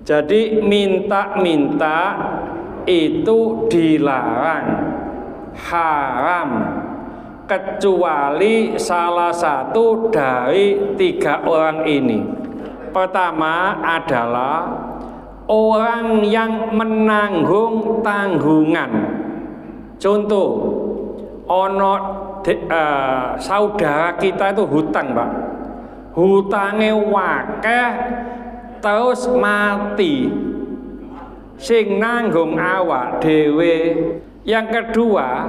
Jadi minta-minta itu dilarang, haram, kecuali salah satu dari tiga orang ini. Pertama adalah orang yang menanggung tanggungan. Contoh, saudara kita itu hutang, Pak. Hutangnya wakeh terus mati. Sing nanggung awak dhewe. Yang kedua,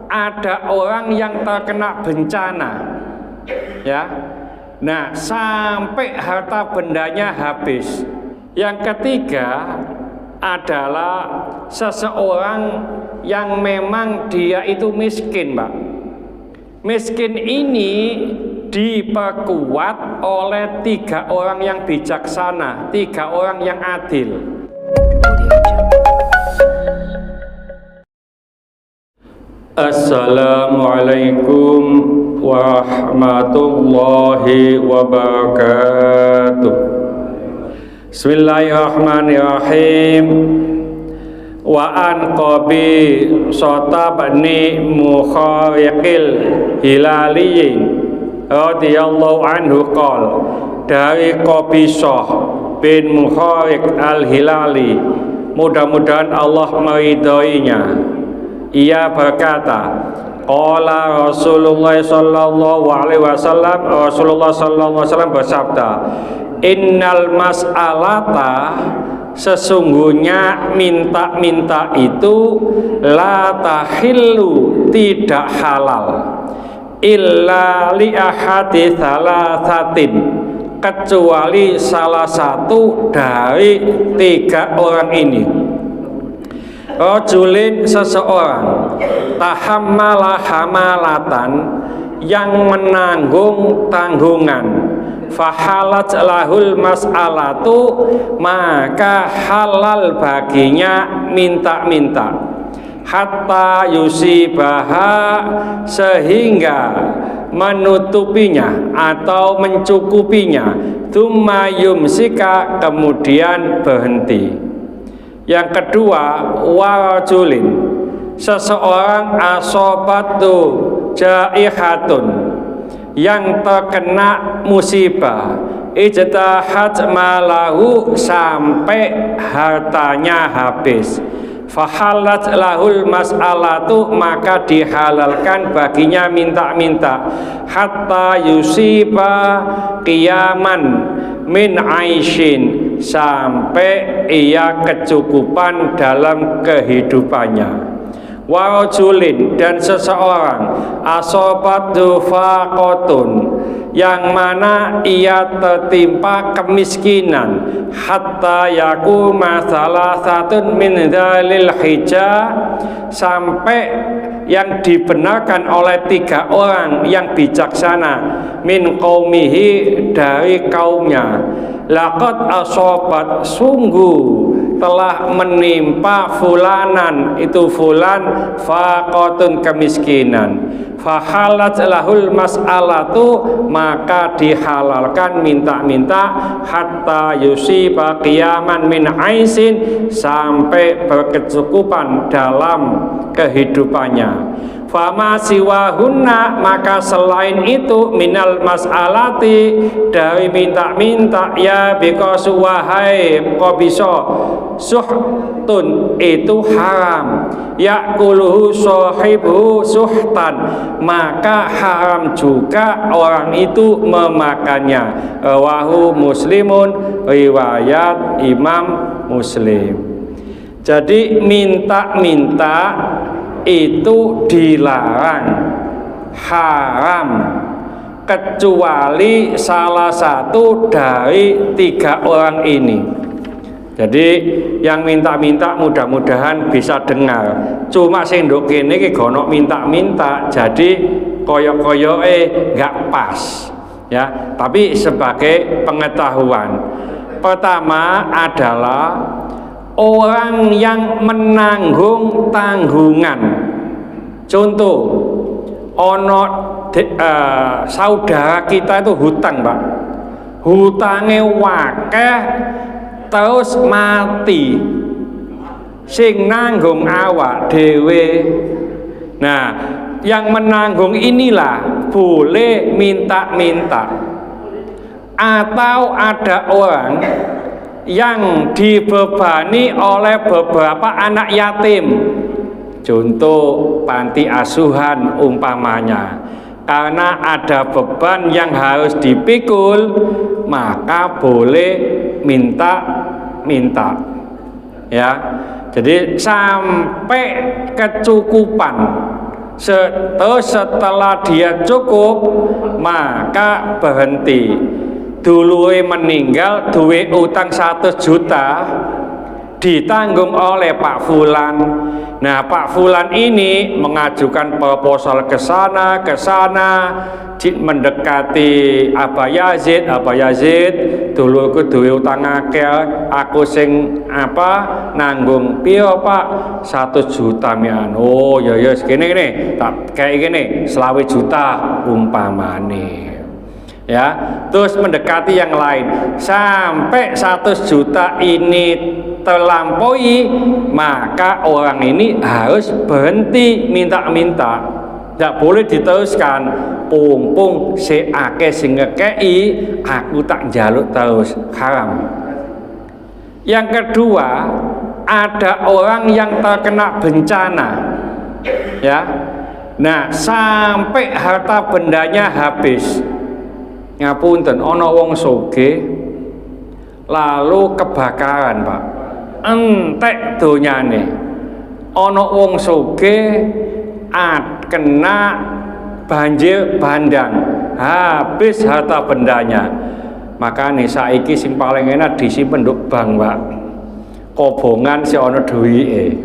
ada orang yang terkena bencana. Ya. Nah, sampai harta bendanya habis. Yang ketiga adalah seseorang yang memang dia itu miskin, Pak. Miskin ini diperkuat oleh tiga orang yang bijaksana, tiga orang yang adil. Assalamualaikum warahmatullahi wabarakatuh. Bismillahirrahmanirrahim. Wa an qabi sotabni mukhariqil hilali radhiyallahu anhu qol, dari Qabisah bin Mukhariq al-Hilali, mudah-mudahan Allah meridhoinya, ia berkata, qala Rasulullah sallallahu alaihi wasallam, Rasulullah sallallahu alaihi wasallam bersabda, innal mas'alata, sesungguhnya minta-minta itu la tahillu, tidak halal, illa li ahadi thalathatin, kecuali salah satu dari tiga orang ini. Rajulin, seseorang, tahammala hamalatan, yang menanggung tanggungan, fahalat lahul mas'alatu, maka halal baginya minta-minta, hatta yusibaha, sehingga menutupinya atau mencukupinya, tsumma yumsika, kemudian berhenti. Yang kedua, warajulin, seseorang asobatu jaihatun, yang terkena musibah, ijtahat malahu, sampai hartanya habis, fahalat lahul mas'alatu, maka dihalalkan baginya minta-minta, hatta yusiba qiyaman min aishin, sampai ia kecukupan dalam kehidupannya. Warajulin, dan seseorang asobatu faqotun, yang mana ia tertimpa kemiskinan, hatta yakuma salasatun min dzalil hijjah, sampai yang dibenarkan oleh tiga orang yang bijaksana, min qaumihi, dari kaumnya, laqad asobat, sungguh telah menimpa fulanan, itu fulan, faqotun, kemiskinan, fahalat lahul mas'alatu, maka dihalalkan minta-minta, hatta yusiba qiyaman min aisin, sampai berkecukupan dalam kehidupannya. Fama siwahunna, maka selain itu, minal mas'alati, dari minta-minta, ya bikosu, wahai Qabisah, suhtun, itu haram, yakuluhu sohibu suhtan, maka haram juga orang itu memakannya. Rawahu Muslimun, riwayat Imam Muslim. Jadi minta-minta itu dilarang, haram, kecuali salah satu dari tiga orang ini. Jadi yang minta-minta mudah-mudahan bisa dengar. Cuma sing nduk kene iki gono minta-minta, jadi koyo-koyoke nggak pas, ya. Tapi sebagai pengetahuan, pertama adalah orang yang menanggung tanggungan. Contoh, saudara kita itu hutang, Pak. Hutangnya wakeh terus mati sing nanggung awak dhewe. Nah, yang menanggung inilah boleh minta-minta. Atau ada orang yang dibebani oleh beberapa anak yatim, contoh panti asuhan umpamanya, karena ada beban yang harus dipikul, maka boleh minta-minta, ya. Jadi sampai kecukupan. Setelah dia cukup, maka berhenti. Duluwe meninggal, duwe utang 100 juta, ditanggung oleh Pak Fulan. Nah, Pak Fulan ini mengajukan proposal ke sana, mendekati Abah Yazid, dulu aku duwe utang akeh, aku sing nanggung piro Pak? 100 juta mian. Oh ya segini tak kayak gini 20 juta umpamane. Ya, terus mendekati yang lain sampai 100 juta ini terlampaui, maka orang ini harus berhenti minta-minta, tidak boleh diteruskan. Pumpung si akeh sing ngekei, aku tak njaluk terus, haram. Yang kedua, ada orang yang terkena bencana, ya. Nah, sampai harta bendanya habis. Ngapunten, ana wong sugih lalu kebakaran, Pak. Entek donyane. Ana wong sugih kena banjir bandang, habis harta bendanya. Makane saiki sing paling enak disimpen nduk bank, Pak. Kobongan si ana duwike.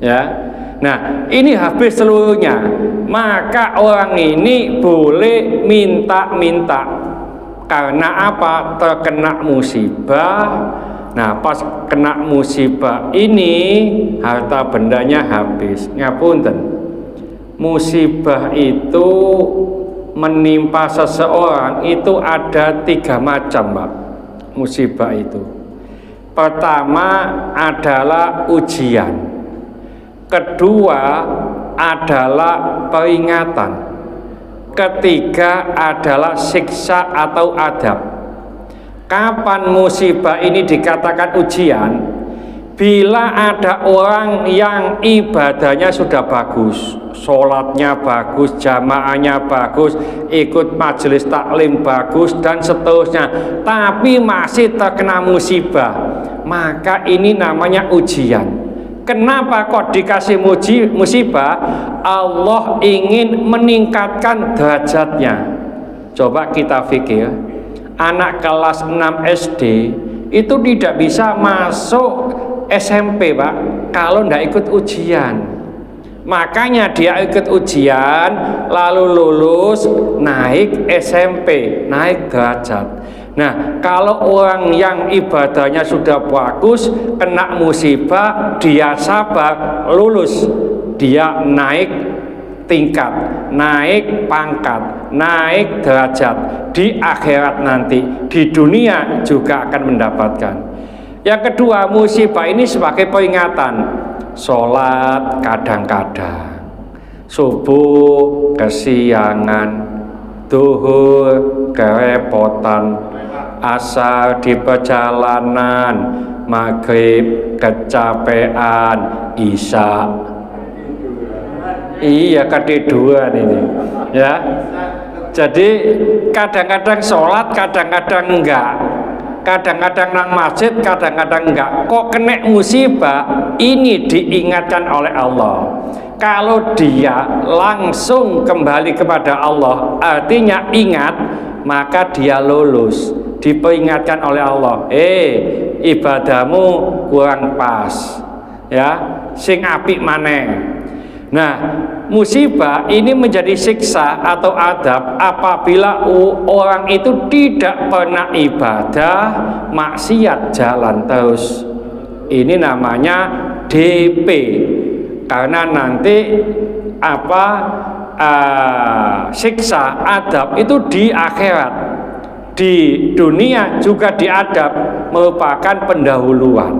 Ya. Nah, ini habis seluruhnya. Maka orang ini boleh minta-minta. Karena apa? Terkena musibah. Nah, pas kena musibah ini harta bendanya habis. Ngapunten. Musibah itu menimpa seseorang itu ada 3 macam, Pak. Musibah itu. Pertama adalah ujian. Kedua adalah peringatan. Ketiga adalah siksa atau adab. Kapan musibah ini dikatakan ujian? Bila ada orang yang ibadahnya sudah bagus, sholatnya bagus, jamaahnya bagus, ikut majelis taklim bagus, dan seterusnya, tapi masih terkena musibah, maka ini namanya ujian. Kenapa kok dikasih musibah? Allah ingin meningkatkan derajatnya. Coba kita pikir, anak kelas 6 SD itu tidak bisa masuk SMP, Pak, kalau tidak ikut ujian. Makanya dia ikut ujian, lalu lulus, naik SMP, naik derajat. Nah, kalau orang yang ibadahnya sudah bagus, kena musibah, dia sabar, lulus, dia naik tingkat, naik pangkat, naik derajat di akhirat nanti, di dunia juga akan mendapatkan. Yang kedua, musibah ini sebagai peringatan. Sholat kadang-kadang, subuh kesiangan, duhur kerepotan, asar di perjalanan, maghrib kecapean, isya ketiduran ini, ya. Jadi kadang-kadang sholat, kadang-kadang enggak, kadang-kadang nang masjid, kadang-kadang enggak. Kok kena musibah, ini diingatkan oleh Allah. Kalau dia langsung kembali kepada Allah, artinya ingat, maka dia lulus, diperingatkan oleh Allah. Ibadahmu kurang pas, ya, sing apik maneh. Nah, musibah ini menjadi siksa atau adab apabila orang itu tidak pernah ibadah, maksiat jalan terus. Ini namanya DP. Karena nanti siksa adab itu di akhirat. di dunia juga diadab merupakan pendahuluan.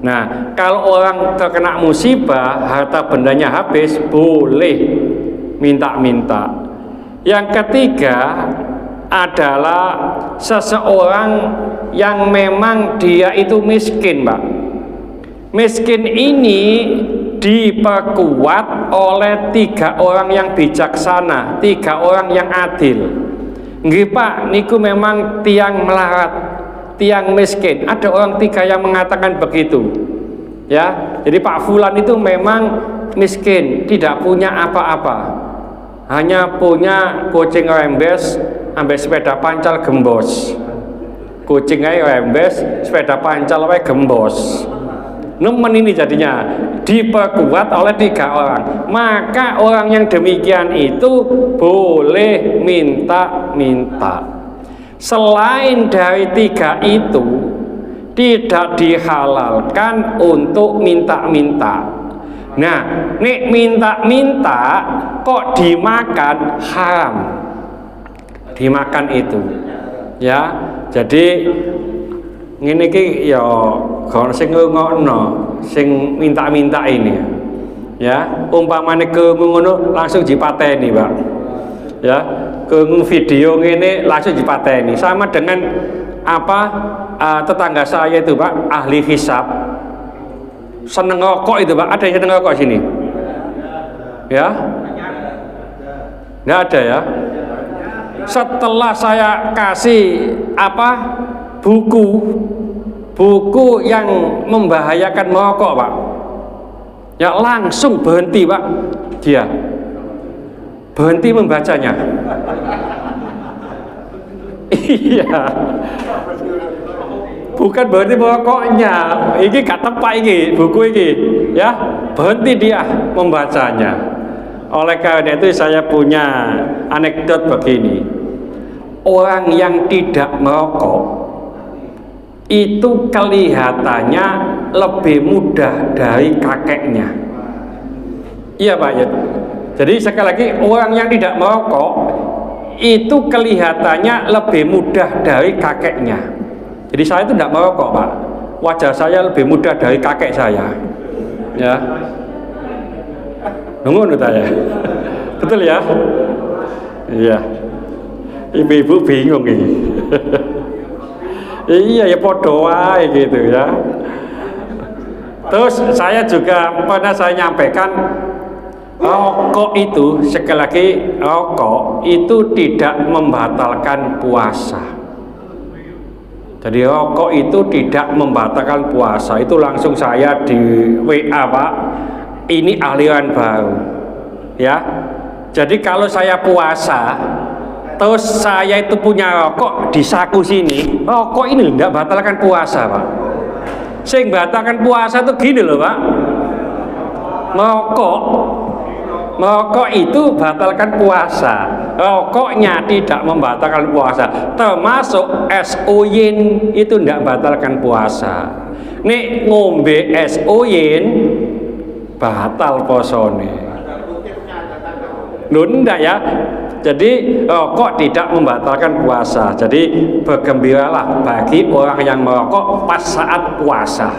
Nah, kalau orang terkena musibah, harta bendanya habis, boleh minta-minta. Yang ketiga adalah seseorang yang memang dia itu miskin, Pak. Miskin ini diperkuat oleh 3 orang yang bijaksana, 3 orang yang adil. Nggih Pak, niku memang tiang melarat, tiang miskin. Ada orang 3 yang mengatakan begitu. Ya, jadi Pak Fulan itu memang miskin, tidak punya apa-apa. Hanya punya kucing rembes, ambil sepeda pancal gembos. Kucing aja rembes, sepeda pancal wae gembos. Nemen ini jadinya diperkuat oleh 3 orang. Maka orang yang demikian itu boleh minta-minta. Selain dari 3 itu, tidak dihalalkan untuk minta-minta. Nah, nek minta-minta kok dimakan, haram. Dimakan itu. Ya, jadi ngene iki ya kon sing ngokno, sing minta-minta ini. Ya, umpamane ngono langsung dipateni, Pak. Ya, video ngene langsung dipateni. Sama dengan tetangga saya itu, Pak, ahli hisab. Seneng rokok itu, Pak. Ada yang seneng rokok sini? Ya? Nggak ada ya? Setelah saya kasih buku yang membahayakan merokok, Pak, ya langsung berhenti, Pak. Dia berhenti membacanya. Iya, bukan berhenti merokoknya, ini gak tepat ini buku ini, ya berhenti dia membacanya. Oleh karena itu saya punya anekdot begini. Orang yang tidak merokok itu kelihatannya lebih mudah dari kakeknya. Iya Pak ya. Jadi sekali lagi, orang yang tidak merokok itu kelihatannya lebih mudah dari kakeknya. Jadi saya itu tidak merokok, Pak. Wajah saya lebih mudah dari kakek saya. Ya. Nunggu saya. Betul ya? Iya. Ibu-ibu bingung ini. Iya ya podo wae gitu ya. Terus saya juga pernah saya nyampaikan, rokok itu sekali lagi, rokok itu tidak membatalkan puasa. Jadi rokok itu tidak membatalkan puasa. Itu langsung saya di WA, Pak. Ini aliran baru. Ya. Jadi kalau saya puasa, terus saya itu punya rokok di saku sini, rokok ini enggak batalkan puasa, Pak. Sing batalkan puasa itu gini loh, Pak. Merokok itu batalkan puasa. Rokoknya tidak membatalkan puasa. Termasuk es oyen itu tidak batalkan puasa. Nek ngombe es oyen batal posone. Loh enggak ya. Jadi rokok tidak membatalkan puasa. Jadi bergembiralah bagi orang yang merokok pas saat puasa.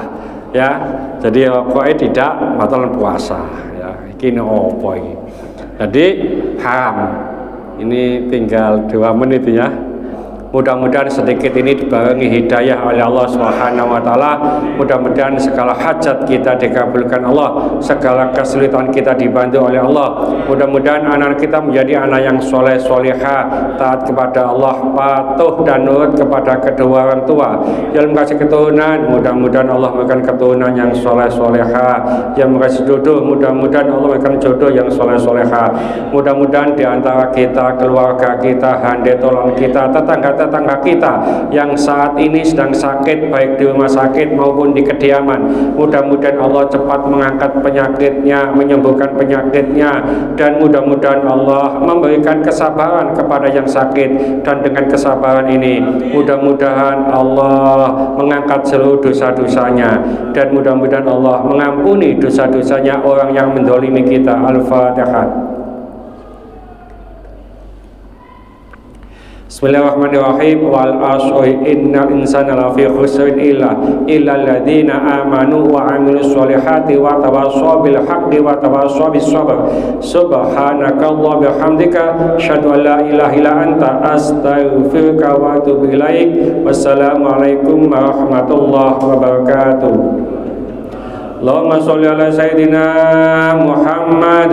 Ya. Jadi rokoknya tidak membatalkan puasa. Ya. Ini apa ini? Jadi haram. Ini tinggal 2 menit ya. Mudah-mudahan sedikit ini dibarengi hidayah oleh Allah Subhanahu wa taala. Mudah-mudahan segala hajat kita dikabulkan Allah, segala kesulitan kita dibantu oleh Allah. Mudah-mudahan anak kita menjadi anak yang soleh solehah, taat kepada Allah, patuh dan nurut kepada kedua orang tua. Yang kasih keturunan, mudah-mudahan Allah memberikan keturunan yang soleh solehah. Yang kasih jodoh, mudah-mudahan Allah memberikan jodoh yang soleh solehah. Mudah-mudahan di antara kita, keluarga kita, handai tolong kita, tetangga kita yang saat ini sedang sakit baik di rumah sakit maupun di kediaman, mudah-mudahan Allah cepat mengangkat penyakitnya, menyembuhkan penyakitnya, dan mudah-mudahan Allah memberikan kesabaran kepada yang sakit, dan dengan kesabaran ini mudah-mudahan Allah mengangkat seluruh dosa-dosanya, dan mudah-mudahan Allah mengampuni dosa-dosanya orang yang mendolimi kita. Al-Fatihah. Bismillahirrahmanirrahim. Wal asri innal insana lafi khusrin illa alladziina aamanu wa 'amilus sholihati wa tawassaw bil haqqi wa tawassaw bis sabr. Subhanakallahumma bihamdika asyhadu an la ilaha illa anta astaghfiruka wa atubu ilaik. Wassalamualaikum warahmatullahi wabarakatuh. Allahumma sholli ala sayyidina Muhammad